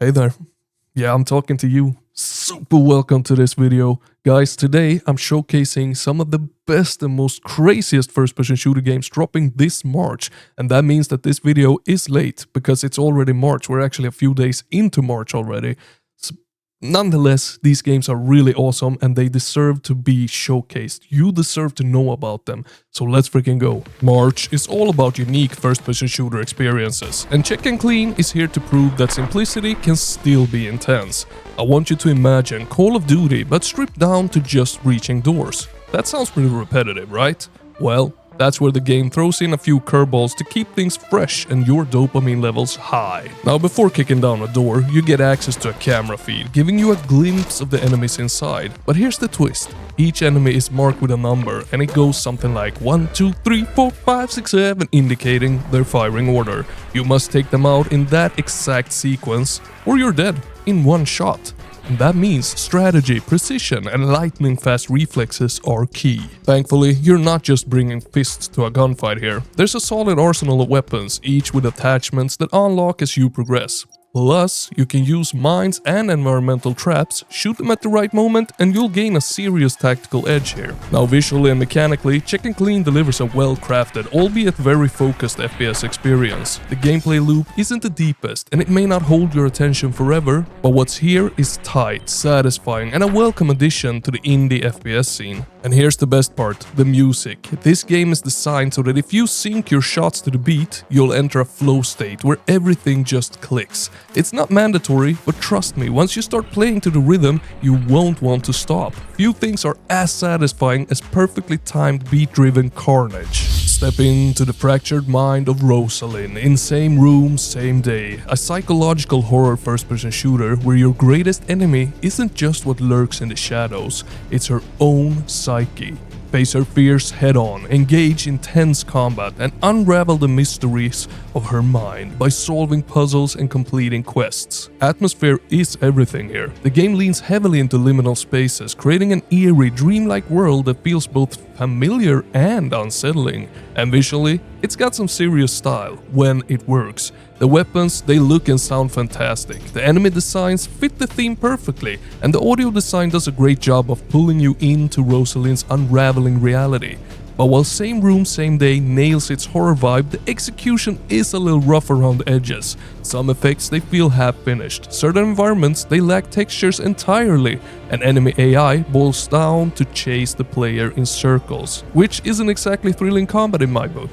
Hey there. Yeah, I'm talking to you. Super welcome to this video. Guys, today I'm showcasing some of the best and most craziest first-person shooter games dropping this March. And that means that this video is late because it's already March. We're actually a few days into March already. Nonetheless, these games are really awesome and they deserve to be showcased. You deserve to know about them. So let's freaking go. March is all about unique first-person shooter experiences, and Check and Clean is here to prove that simplicity can still be intense. I want you to imagine Call of Duty but stripped down to just reaching doors. That sounds pretty repetitive, right? Well, that's where the game throws in a few curveballs to keep things fresh and your dopamine levels high. Now, before kicking down a door, you get access to a camera feed, giving you a glimpse of the enemies inside. But here's the twist. Each enemy is marked with a number, and it goes something like 1, 2, 3, 4, 5, 6, 7, indicating their firing order. You must take them out in that exact sequence, or you're dead in one shot. And that means strategy, precision, and lightning-fast reflexes are key. Thankfully, you're not just bringing fists to a gunfight here. There's a solid arsenal of weapons, each with attachments that unlock as you progress. Plus, you can use mines and environmental traps, shoot them at the right moment, and you'll gain a serious tactical edge here. Now, visually and mechanically, Check and Clean delivers a well-crafted, albeit very focused FPS experience. The gameplay loop isn't the deepest, and it may not hold your attention forever, but what's here is tight, satisfying, and a welcome addition to the indie FPS scene. And here's the best part, the music. This game is designed so that if you sync your shots to the beat, you'll enter a flow state where everything just clicks. It's not mandatory, but trust me, once you start playing to the rhythm, you won't want to stop. Few things are as satisfying as perfectly timed beat-driven carnage. Step into the fractured mind of Rosalind in same room, same day. A psychological horror first-person shooter where your greatest enemy isn't just what lurks in the shadows, it's her own psyche. Face her fears head-on, engage in tense combat, and unravel the mysteries of her mind by solving puzzles and completing quests. Atmosphere is everything here. The game leans heavily into liminal spaces, creating an eerie, dreamlike world that feels both familiar and unsettling. And visually, it's got some serious style when it works. The weapons, they look and sound fantastic. The enemy designs fit the theme perfectly, and the audio design does a great job of pulling you into Rosalind's unraveling reality. But while Same Room, Same Day nails its horror vibe, the execution is a little rough around the edges. Some effects, they feel half-finished. Certain environments, they lack textures entirely, and enemy AI boils down to chase the player in circles, which isn't exactly thrilling combat in my book.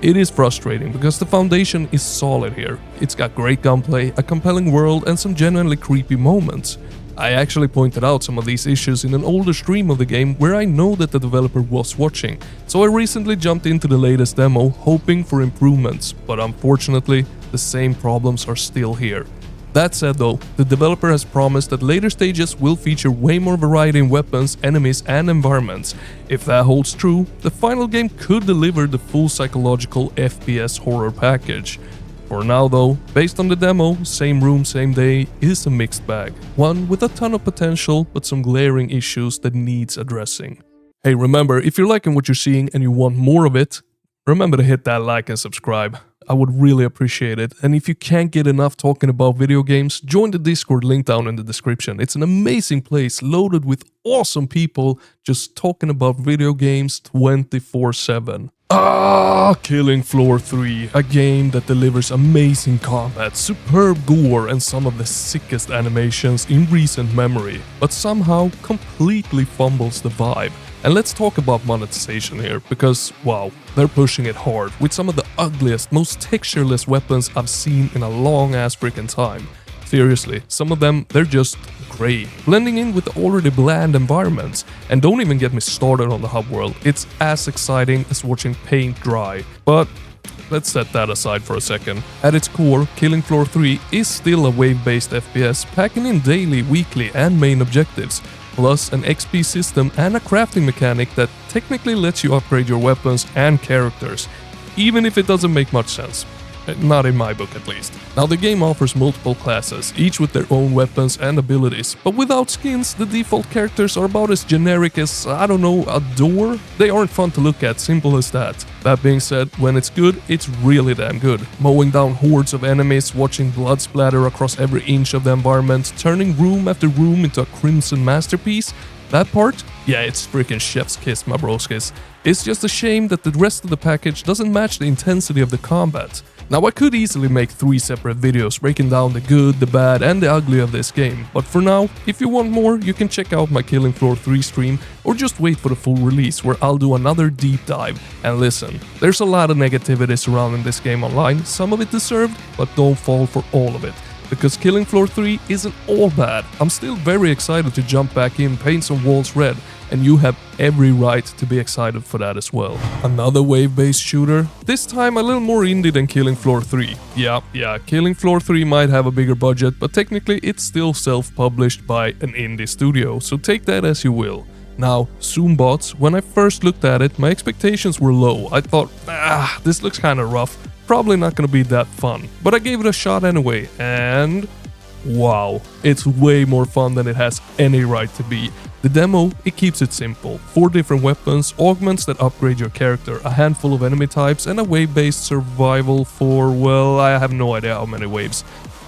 It is frustrating because the foundation is solid here. It's got great gunplay, a compelling world, and some genuinely creepy moments. I actually pointed out some of these issues in an older stream of the game where I know that the developer was watching, so I recently jumped into the latest demo hoping for improvements, but unfortunately, the same problems are still here. That said though, the developer has promised that later stages will feature way more variety in weapons, enemies, and environments. If that holds true, the final game could deliver the full psychological FPS horror package. For now though, based on the demo, Same Room, Same Day is a mixed bag. One with a ton of potential, but some glaring issues that needs addressing. Hey, remember, if you're liking what you're seeing and you want more of it, remember to hit that like and subscribe. I would really appreciate it. And if you can't get enough talking about video games, join the Discord link down in the description. It's an amazing place loaded with awesome people just talking about video games 24/7. Killing Floor 3, a game that delivers amazing combat, superb gore, and some of the sickest animations in recent memory, but somehow completely fumbles the vibe. And let's talk about monetization here, because wow, they're pushing it hard with some of the ugliest, most textureless weapons I've seen in a long ass freaking time. Seriously, some of them, they're just great, blending in with the already bland environments. And don't even get me started on the hub world, it's as exciting as watching paint dry. But let's set that aside for a second. At its core, Killing Floor 3 is still a wave-based FPS, packing in daily, weekly, and main objectives, plus an XP system and a crafting mechanic that technically lets you upgrade your weapons and characters, even if it doesn't make much sense. Not in my book at least. Now the game offers multiple classes, each with their own weapons and abilities, but without skins, the default characters are about as generic as, I don't know, a door? They aren't fun to look at, simple as that. That being said, when it's good, it's really damn good. Mowing down hordes of enemies, watching blood splatter across every inch of the environment, turning room after room into a crimson masterpiece, that part? Yeah, it's freaking chef's kiss, my broskis. It's just a shame that the rest of the package doesn't match the intensity of the combat. Now I could easily make 3 separate videos breaking down the good, the bad and the ugly of this game, but for now, if you want more, you can check out my Killing Floor 3 stream or just wait for the full release where I'll do another deep dive. And listen, there's a lot of negativity surrounding this game online, some of it deserved, but don't fall for all of it. Because Killing Floor 3 isn't all bad. I'm still very excited to jump back in, paint some walls red, and you have every right to be excited for that as well. Another wave-based shooter, this time a little more indie than Killing Floor 3. Yeah, Killing Floor 3 might have a bigger budget, but technically it's still self-published by an indie studio, so take that as you will. Now, Zombots, when I first looked at it, my expectations were low. I thought, this looks kinda rough. Probably not gonna be that fun, but I gave it a shot anyway, and wow, it's way more fun than it has any right to be. The demo, it keeps it simple. 4 different weapons, augments that upgrade your character, a handful of enemy types, and a wave-based survival for, well, I have no idea how many waves.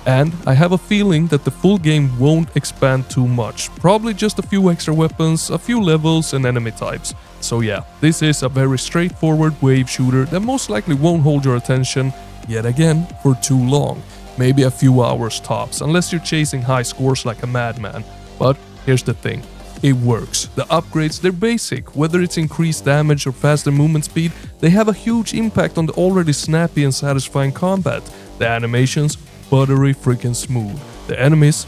And I have a feeling that the full game won't expand too much, probably just a few extra weapons, a few levels and enemy types. So yeah, this is a very straightforward wave shooter that most likely won't hold your attention, yet again, for too long. Maybe a few hours tops, unless you're chasing high scores like a madman. But here's the thing, it works. The upgrades, they're basic, whether it's increased damage or faster movement speed, they have a huge impact on the already snappy and satisfying combat. The animations, buttery freaking smooth. The enemies,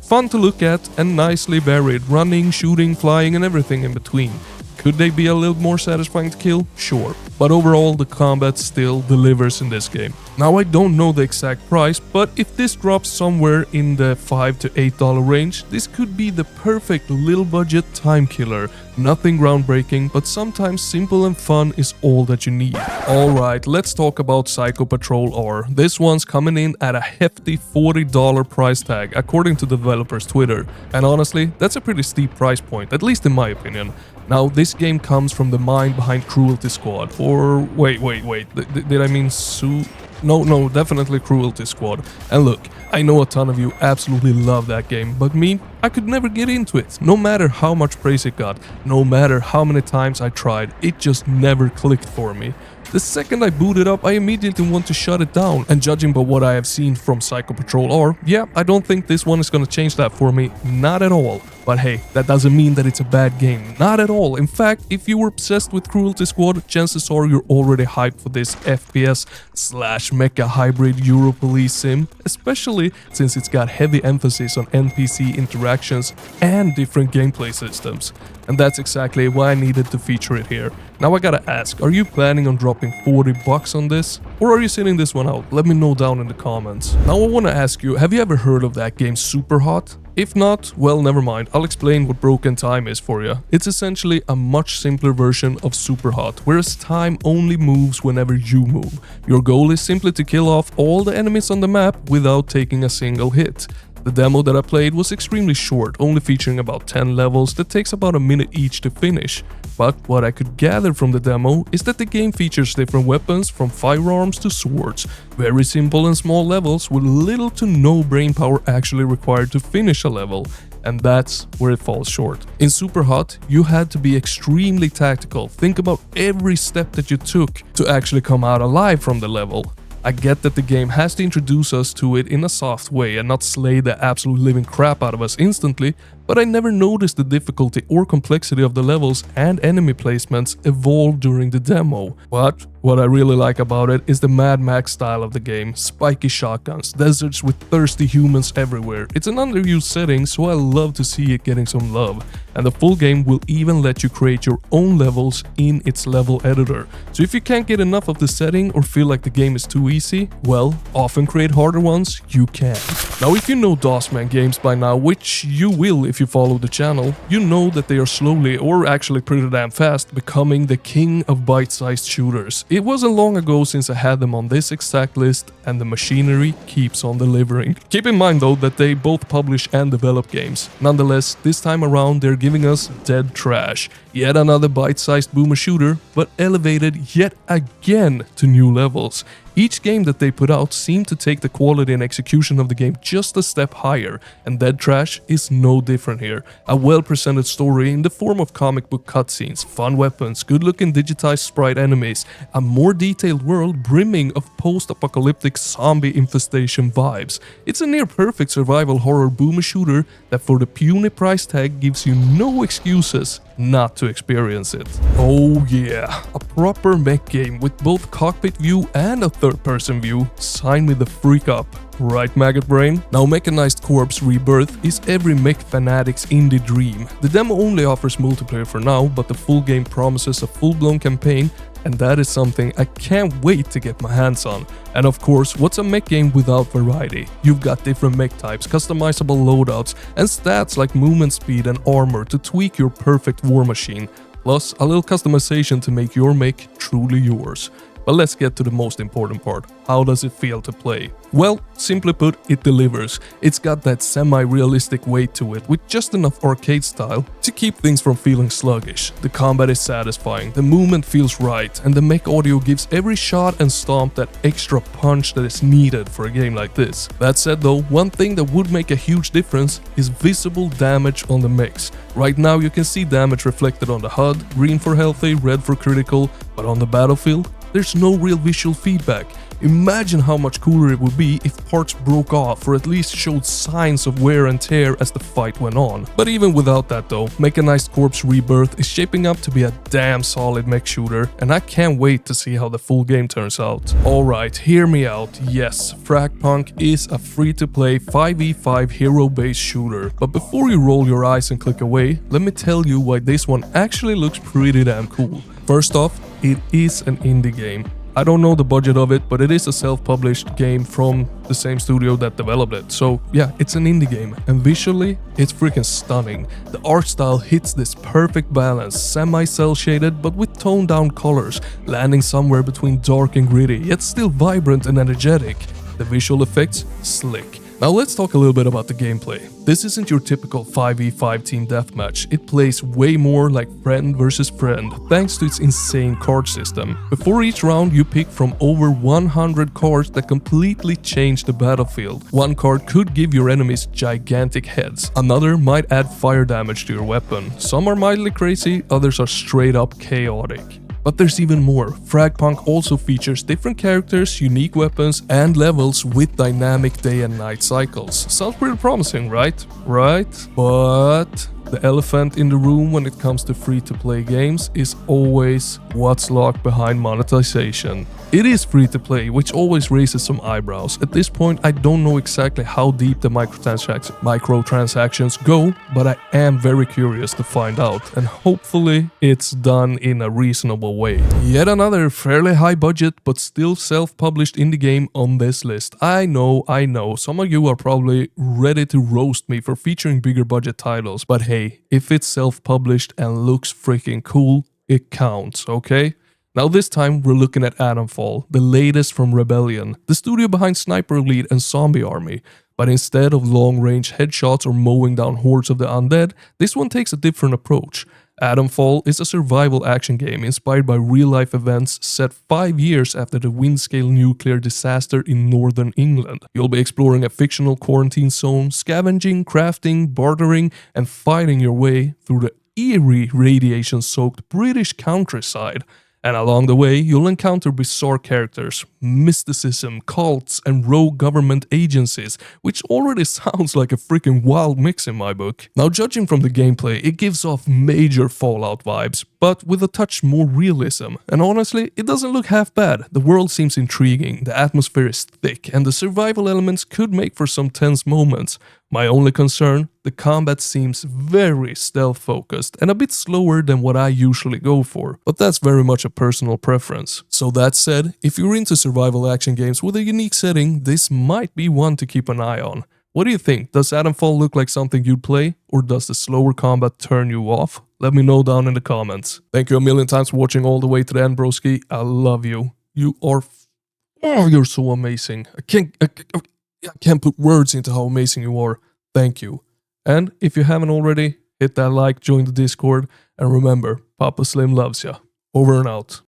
fun to look at and nicely varied, running, shooting, flying and everything in between. Could they be a little more satisfying to kill? Sure, but overall the combat still delivers in this game. Now I don't know the exact price, but if this drops somewhere in the $5 to $8 range, this could be the perfect little budget time killer. Nothing groundbreaking, but sometimes simple and fun is all that you need. Alright, let's talk about Psycho Patrol R. This one's coming in at a hefty $40 price tag, according to the developer's Twitter. And honestly, that's a pretty steep price point, at least in my opinion. Now, this game comes from the mind behind Cruelty Squad, or wait, did I mean No, definitely Cruelty Squad. And look, I know a ton of you absolutely love that game, but me, I could never get into it. No matter how much praise it got, no matter how many times I tried, it just never clicked for me. The second I boot it up, I immediately want to shut it down, and judging by what I have seen from Psycho Patrol R, yeah, I don't think this one is gonna change that for me, not at all. But hey, that doesn't mean that it's a bad game, not at all. In fact, if you were obsessed with Cruelty Squad, chances are you're already hyped for this FPS/mecha hybrid Euro police sim, especially since it's got heavy emphasis on NPC interactions and different gameplay systems. And that's exactly why I needed to feature it here. Now I gotta ask, are you planning on dropping $40 on this? Or are you sitting this one out? Let me know down in the comments. Now I wanna ask you, have you ever heard of that game Superhot? If not, well, never mind, I'll explain what Broken Time is for you. It's essentially a much simpler version of Superhot, whereas time only moves whenever you move. Your goal is simply to kill off all the enemies on the map without taking a single hit. The demo that I played was extremely short, only featuring about 10 levels that takes about a minute each to finish. But what I could gather from the demo is that the game features different weapons from firearms to swords. Very simple and small levels with little to no brainpower actually required to finish a level. And that's where it falls short. In Superhot, you had to be extremely tactical, think about every step that you took to actually come out alive from the level. I get that the game has to introduce us to it in a soft way and not slay the absolute living crap out of us instantly, but I never noticed the difficulty or complexity of the levels and enemy placements evolve during the demo. But what I really like about it is the Mad Max style of the game, spiky shotguns, deserts with thirsty humans everywhere. It's an underused setting, so I love to see it getting some love. And the full game will even let you create your own levels in its level editor. So if you can't get enough of the setting or feel like the game is too easy, well, often create harder ones, you can. Now if you know DOSman games by now, which you will if if you follow the channel, you know that they are slowly, or actually pretty damn fast, becoming the king of bite-sized shooters. It wasn't long ago since I had them on this exact list, and the machinery keeps on delivering. Keep in mind though that they both publish and develop games. Nonetheless, this time around they're giving us Dead Trash, yet another bite-sized boomer shooter, but elevated yet again to new levels. Each game that they put out seemed to take the quality and execution of the game just a step higher, and Dead Trash is no different here. A well-presented story in the form of comic book cutscenes, fun weapons, good-looking digitized sprite enemies, a more detailed world brimming of post-apocalyptic zombie infestation vibes. It's a near-perfect survival horror boomer shooter that for the puny price tag gives you no excuses not to experience it. Oh yeah, a proper mech game with both cockpit view and a third-person view. Sign me the freak up. Right, maggot brain? Now, Mechanized Corpse Rebirth is every mech fanatic's indie dream. The demo only offers multiplayer for now, but the full game promises a full-blown campaign, and that is something I can't wait to get my hands on. And of course, what's a mech game without variety? You've got different mech types, customizable loadouts, and stats like movement speed and armor to tweak your perfect war machine, plus a little customization to make your mech truly yours. But let's get to the most important part. How does it feel to play? Well, simply put, it delivers. It's got that semi-realistic weight to it, with just enough arcade style to keep things from feeling sluggish. The combat is satisfying, the movement feels right, and the mech audio gives every shot and stomp that extra punch that is needed for a game like this. That said though, one thing that would make a huge difference is visible damage on the mechs. Right now you can see damage reflected on the HUD, green for healthy, red for critical, but on the battlefield, there's no real visual feedback. Imagine how much cooler it would be if parts broke off or at least showed signs of wear and tear as the fight went on. But even without that though, Mechanized Corpse Rebirth is shaping up to be a damn solid mech shooter, and I can't wait to see how the full game turns out. Alright, hear me out. Yes, FragPunk is a free-to-play 5v5 hero-based shooter, but before you roll your eyes and click away, let me tell you why this one actually looks pretty damn cool. First off, it is an indie game. I don't know the budget of it, but it is a self-published game from the same studio that developed it. So yeah, it's an indie game, and visually, it's freaking stunning. The art style hits this perfect balance, semi-cel shaded but with toned down colors, landing somewhere between dark and gritty, yet still vibrant and energetic. The visual effects, slick. Now let's talk a little bit about the gameplay. This isn't your typical 5v5 team deathmatch. It plays way more like friend versus friend, thanks to its insane card system. Before each round, you pick from over 100 cards that completely change the battlefield. One card could give your enemies gigantic heads. Another might add fire damage to your weapon. Some are mildly crazy, others are straight up chaotic. But there's even more. FragPunk also features different characters, unique weapons, and levels with dynamic day and night cycles. Sounds pretty promising, right? Right? But the elephant in the room when it comes to free-to-play games is always what's locked behind monetization. It is free-to-play, which always raises some eyebrows. At this point, I don't know exactly how deep the microtransactions go, but I am very curious to find out, and hopefully it's done in a reasonable way. Yet another fairly high budget but still self-published indie game on this list. I know, some of you are probably ready to roast me for featuring bigger budget titles, but hey, if it's self-published and looks freaking cool, it counts, okay? Now this time we're looking at Atomfall, the latest from Rebellion, the studio behind Sniper Elite and Zombie Army. But instead of long-range headshots or mowing down hordes of the undead, this one takes a different approach. Atomfall is a survival action game inspired by real-life events set 5 years after the Windscale nuclear disaster in northern England. You'll be exploring a fictional quarantine zone, scavenging, crafting, bartering, and fighting your way through the eerie radiation-soaked British countryside. And along the way, you'll encounter bizarre characters, mysticism, cults, and rogue government agencies, which already sounds like a freaking wild mix in my book. Now, judging from the gameplay, it gives off major Fallout vibes, but with a touch more realism. And honestly, it doesn't look half bad. The world seems intriguing, the atmosphere is thick, and the survival elements could make for some tense moments. My only concern, the combat seems very stealth-focused and a bit slower than what I usually go for, but that's very much a personal preference. So that said, if you're into survival action games with a unique setting, this might be one to keep an eye on. What do you think? Does Atomfall look like something you'd play, or does the slower combat turn you off? Let me know down in the comments. Thank you a million times for watching all the way to the end, broski. I love you. You are... Oh, you're so amazing. I can't put words into how amazing you are. Thank you. And if you haven't already, hit that like, join the Discord, and remember, Papa Slim loves ya. Over and out.